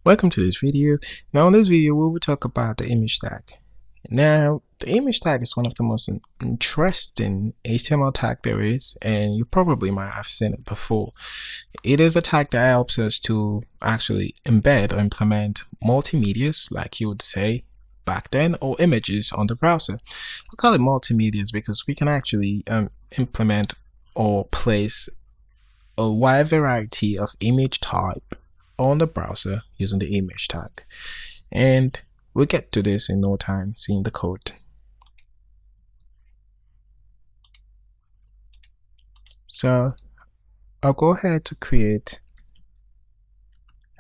Welcome to this video. Now in this video we will talk about the image tag. Now the image tag is one of the most interesting HTML tag there is, and you probably might have seen it before. It is a tag that helps us to actually embed or implement multimedias, like you would say back then, or images on the browser. We call it multimedias because we can actually implement or place a wide variety of image type on the browser using the image tag, and we'll get to this in no time seeing the code. So I'll go ahead to create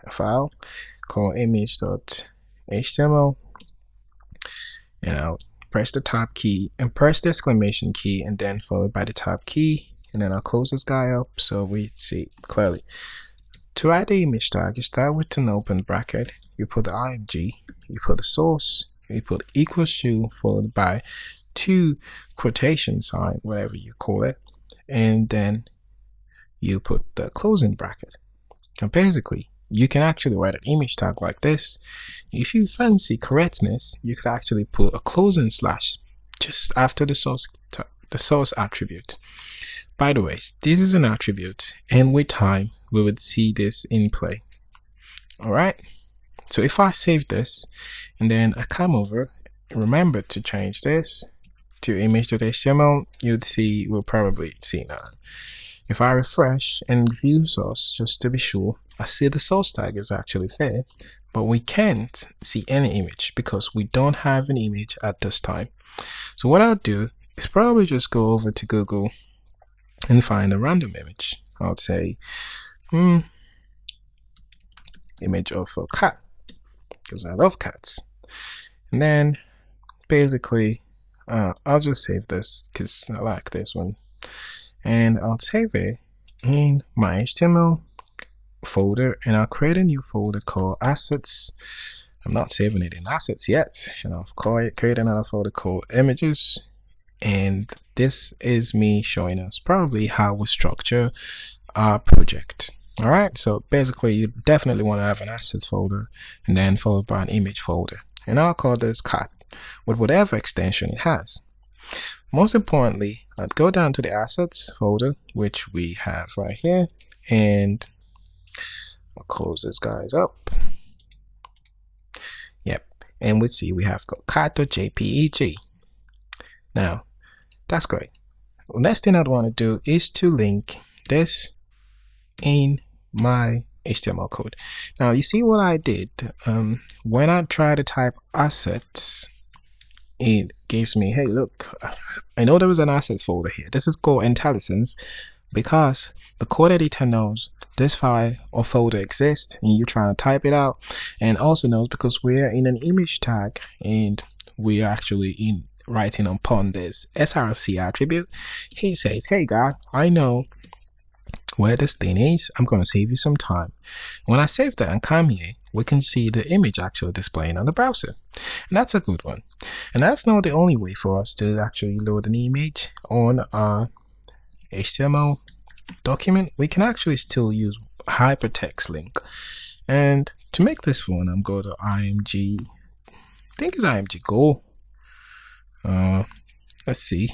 a file called image.html, and I'll press the tab key and press the exclamation key and then followed by the tab key, and then I'll close this guy up so we see clearly. To add the image tag, you start with an open bracket, you put the img, you put the source, you put equals to followed by 2 quotation sign, whatever you call it, and then you put the closing bracket. And basically, you can actually write an image tag like this. If you fancy correctness, you could actually put a closing slash just after the source attribute. By the way, this is an attribute, and with time we would see this in play. Alright, so if I save this and then I come over, remember to change this to image.html, you'd see, we'll probably see now. If I refresh and view source, just to be sure, I see the source tag is actually there, but we can't see any image because we don't have an image at this time. So what I'll do is probably just go over to Google and find a random image. I'll say image of a cat, because I love cats. And then basically I'll just save this because I like this one, and I'll save it in my HTML folder, and I'll create a new folder called assets. I'm not saving it in assets yet, and I'll create another folder called images, and this is me showing us probably how we structure our project. All right, so basically you definitely want to have an assets folder and then followed by an image folder, and I'll call this cat with whatever extension it has. Most importantly, I'd go down to the assets folder, which we have right here, and I'll close this guys up. Yep, and we see we have got cat.jpeg. Now that's great. The next thing I'd want to do is to link this in my HTML code. Now you see what I did when I try to type assets, it gives me, hey look, I know there was an assets folder here. This is called IntelliSense because the code editor knows this file or folder exists and you're trying to type it out, and also knows because we're in an image tag and we're actually writing upon this src attribute. He says, hey guy, I know where this thing is. I'm going to save you some time. When I save that and come here, we can see the image actually displaying on the browser, and that's a good one. And that's not the only way for us to actually load an image on our HTML document. We can actually still use hypertext link, and to make this fun, I'm going to img, I think it's img go. Let's see,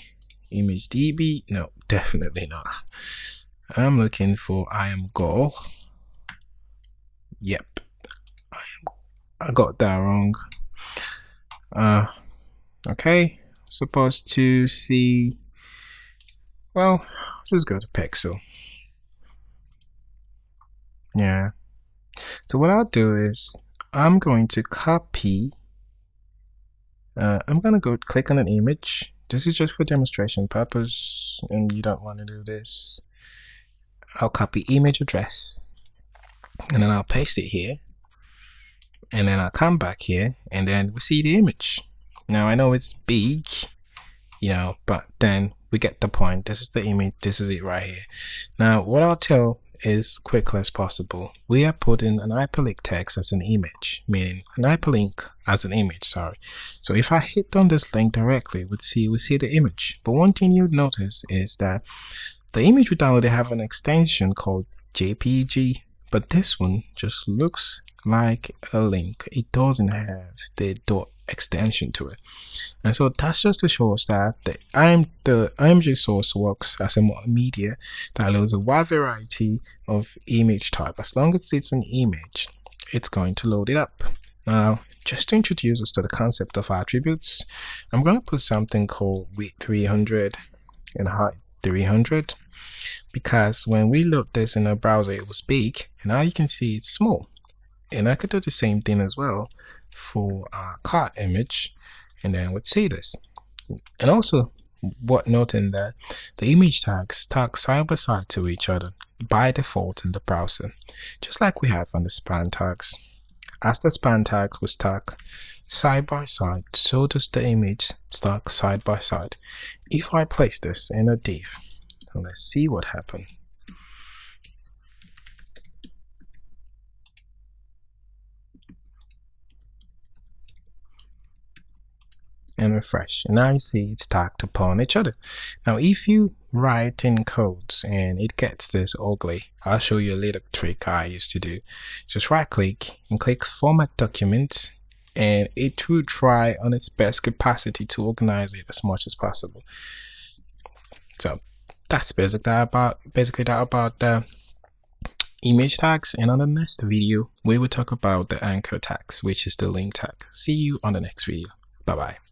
image db, no, definitely not. I'm looking for imgo. Yep, I got that wrong. Okay, supposed to see, well, just go to pixel. Yeah, so what I'll do is I'm going to copy, I'm gonna go click on an image. This is just for demonstration purpose, and you don't want to do this. I'll copy image address, and then I'll paste it here, and then I'll come back here, and then we see the image. Now I know it's big, you know, but then we get the point. This is the image, this is it right here. Now what I'll tell is quickly as possible, we are putting an hyperlink text as an image, meaning an hyperlink as an image, sorry. So if I hit on this link directly, we see the image. But one thing you'd notice is that the image we downloaded have an extension called JPG but this one just looks like a link. It doesn't have the dot extension to it. And so that's just to show us that the IMG source works as a multimedia that loads a wide variety of image type. As long as it's an image, it's going to load it up. Now, just to introduce us to the concept of attributes, I'm going to put something called width 300 and height 300, because when we load this in a browser, it was big, and now you can see it's small. And I could do the same thing as well for our cart image, and then we'd see this. And also, worth noting that the image tags tag side by side to each other by default in the browser, just like we have on the span tags. As the span tag was tagged side by side, so does the image stack side by side. If I place this in a div, let's see what happens. And refresh, and now you see it's tagged upon each other. Now if you write in codes and it gets this ugly, I'll show you a little trick I used to do. Just right click and click format document, and it will try on its best capacity to organize it as much as possible. So that's basically that about the image tags, and on the next video we will talk about the anchor tags, which is the link tag. See you on the next video. Bye bye.